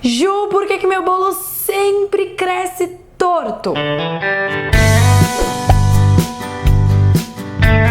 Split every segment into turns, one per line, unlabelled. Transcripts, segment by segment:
Ju, por que meu bolo sempre cresce torto?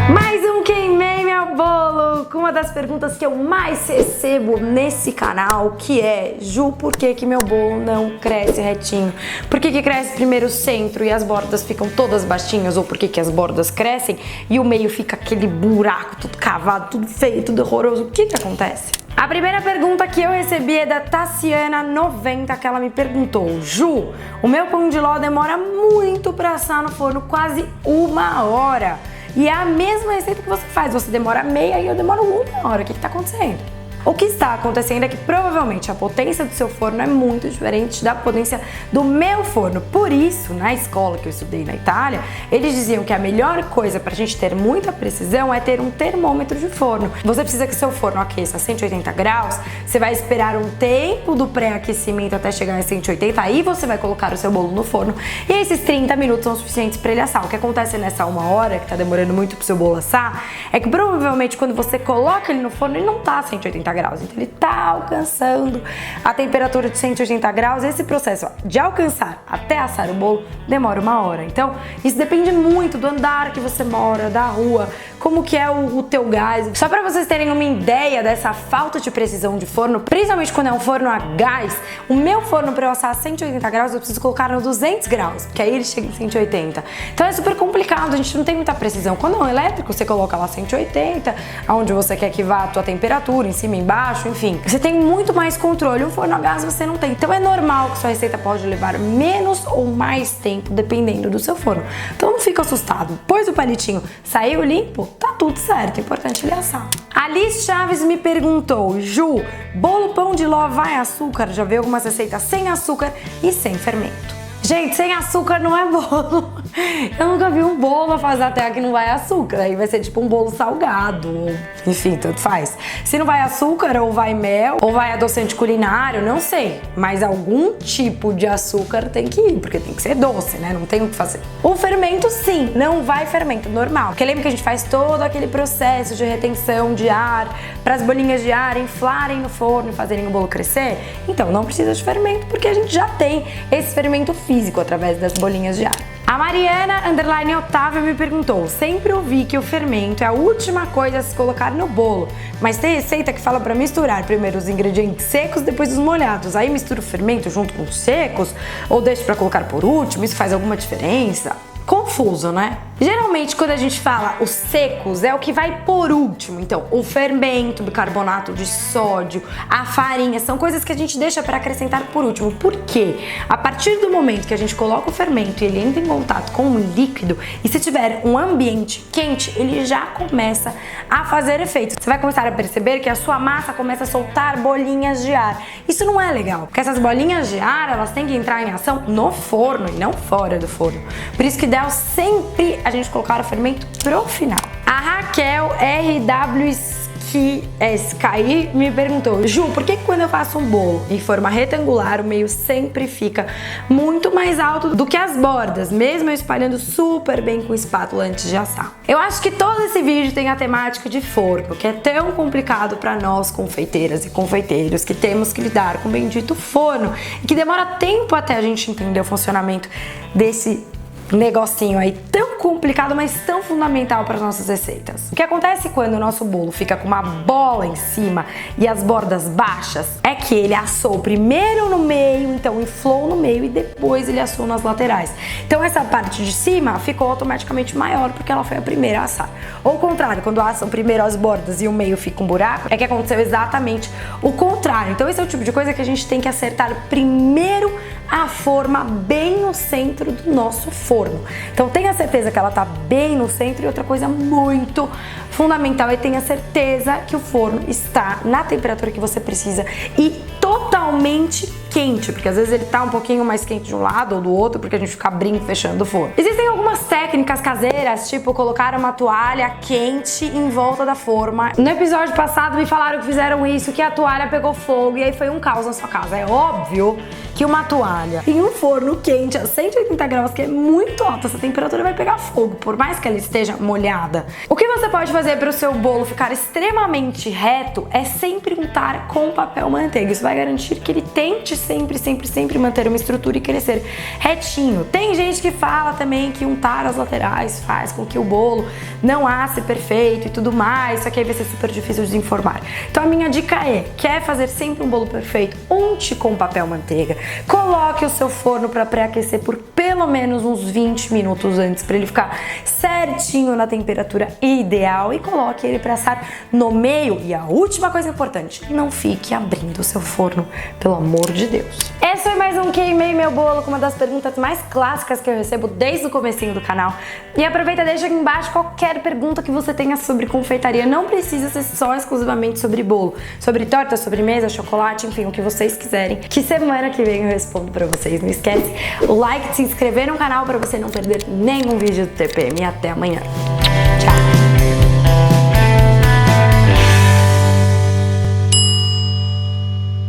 Mais um Queimei Meu Bolo, com uma das perguntas que eu mais recebo nesse canal, que é: Ju, por que meu bolo não cresce retinho? Por que cresce primeiro o centro e as bordas ficam todas baixinhas? Ou por que as bordas crescem e o meio fica aquele buraco, tudo cavado, tudo feio, tudo horroroso? O que acontece? A primeira pergunta que eu recebi é da Tassiana90, que ela me perguntou: Ju, o meu pão de ló demora muito pra assar no forno, quase 1 hora. E é a mesma receita que você faz, você demora meia e eu demoro 1 hora. O que tá acontecendo? O que está acontecendo é que provavelmente a potência do seu forno é muito diferente da potência do meu forno. Por isso, na escola que eu estudei na Itália, eles diziam que a melhor coisa para a gente ter muita precisão é ter um termômetro de forno. Você precisa que seu forno aqueça a 180 graus, você vai esperar um tempo do pré-aquecimento até chegar a 180, aí você vai colocar o seu bolo no forno e esses 30 minutos são suficientes para ele assar. O que acontece nessa 1 hora, que está demorando muito para o seu bolo assar, é que provavelmente quando você coloca ele no forno, ele não está a 180 graus. Então ele tá alcançando a temperatura de 180 graus. Esse processo de alcançar até assar o bolo demora 1 hora. Então isso depende muito do andar que você mora, da rua, como que é o teu gás. Só para vocês terem uma ideia dessa falta de precisão de forno, principalmente quando é um forno a gás, o meu forno para eu assar a 180 graus eu preciso colocar no 200 graus, porque aí ele chega em 180. Então é super complicado, a gente não tem muita precisão. Quando é um elétrico, você coloca lá 180, aonde você quer que vá a tua temperatura, em cima, embaixo, enfim. Você tem muito mais controle. Um forno a gás você não tem. Então é normal que sua receita pode levar menos ou mais tempo, dependendo do seu forno. Então não fica assustado. Pôs o palitinho, saiu limpo, tá tudo certo. É importante ele assar. Alice Chaves me perguntou: Ju, bolo pão de ló vai açúcar? Já vi algumas receitas sem açúcar e sem fermento. Gente, sem açúcar não é bolo. Eu nunca vi um bolo a fazer até que não vai açúcar. Aí vai ser tipo um bolo salgado, enfim, tanto faz. Se não vai açúcar, ou vai mel, ou vai adoçante culinário, não sei. Mas algum tipo de açúcar tem que ir, porque tem que ser doce, né? Não tem o que fazer. O fermento, sim, não vai fermento normal. Porque lembra que a gente faz todo aquele processo de retenção de ar para as bolinhas de ar inflarem no forno e fazerem o bolo crescer? Então não precisa de fermento, porque a gente já tem esse fermento físico através das bolinhas de ar. A Mariana_Otávio me perguntou: sempre ouvi que o fermento é a última coisa a se colocar no bolo, mas tem receita que fala para misturar primeiro os ingredientes secos, depois os molhados. Aí mistura o fermento junto com os secos ou deixa para colocar por último? Isso faz alguma diferença? Confuso, né? Geralmente quando a gente fala os secos é o que vai por último. Então o fermento, bicarbonato de sódio, a farinha, são coisas que a gente deixa para acrescentar por último. Por quê? A partir do momento que a gente coloca o fermento e ele entra em contato com um líquido, e se tiver um ambiente quente, ele já começa a fazer efeito. Você vai começar a perceber que a sua massa começa a soltar bolinhas de ar. Isso não é legal, porque essas bolinhas de ar, elas têm que entrar em ação no forno e não fora do forno. Por isso que o ideal sempre a gente colocar o fermento pro final. A Raquel RWSKI me perguntou: Ju, por que quando eu faço um bolo em forma retangular, o meio sempre fica muito mais alto do que as bordas, mesmo eu espalhando super bem com espátula antes de assar? Eu acho que todo esse vídeo tem a temática de forno, que é tão complicado para nós confeiteiras e confeiteiros, que temos que lidar com o bendito forno e que demora tempo até a gente entender o funcionamento desse negocinho aí tão complicado, mas tão fundamental para as nossas receitas. O que acontece quando o nosso bolo fica com uma bola em cima e as bordas baixas é que ele assou primeiro no meio, então inflou no meio e depois ele assou nas laterais. Então essa parte de cima ficou automaticamente maior porque ela foi a primeira a assar. Ou o contrário, quando assam primeiro as bordas e o meio fica um buraco, é que aconteceu exatamente o contrário. Então esse é o tipo de coisa que a gente tem que acertar primeiro a forma bem no centro do nosso forno. Então tenha certeza que ela tá bem no centro, e outra coisa muito fundamental é tenha certeza que o forno está na temperatura que você precisa e totalmente quente, porque às vezes ele tá um pouquinho mais quente de um lado ou do outro, porque a gente fica abrindo e fechando o forno. Existem algumas técnicas caseiras, tipo colocar uma toalha quente em volta da forma. No episódio passado me falaram que fizeram isso, que a toalha pegou fogo e aí foi um caos na sua casa. É óbvio que uma toalha em um forno quente a 180 graus, que é muito alta, essa temperatura vai pegar fogo, por mais que ela esteja molhada. O que você pode fazer para o seu bolo ficar extremamente reto é sempre untar com papel manteiga. Isso vai garantir que ele tente sempre manter uma estrutura e crescer retinho. Tem gente que fala também que untar as laterais faz com que o bolo não asse perfeito e tudo mais, só que aí vai ser super difícil de desenformar. Então a minha dica é, quer fazer sempre um bolo perfeito? Unte com papel manteiga. Coloque o seu forno para pré-aquecer por pelo menos uns 20 minutos antes, para ele ficar certinho na temperatura ideal, e coloque ele para assar no meio. E a última coisa importante, não fique abrindo o seu forno, pelo amor de Deus. Esse foi mais um Queimei Meu Bolo, com uma das perguntas mais clássicas que eu recebo desde o comecinho do canal. E aproveita, deixa aqui embaixo qualquer pergunta que você tenha sobre confeitaria. Não precisa ser só exclusivamente sobre bolo, sobre torta, sobremesa, chocolate, enfim, o que vocês quiserem, que semana que vem eu respondo pra vocês. Não esquece o like, de se inscrever no canal pra você não perder nenhum vídeo do TPM. E até amanhã.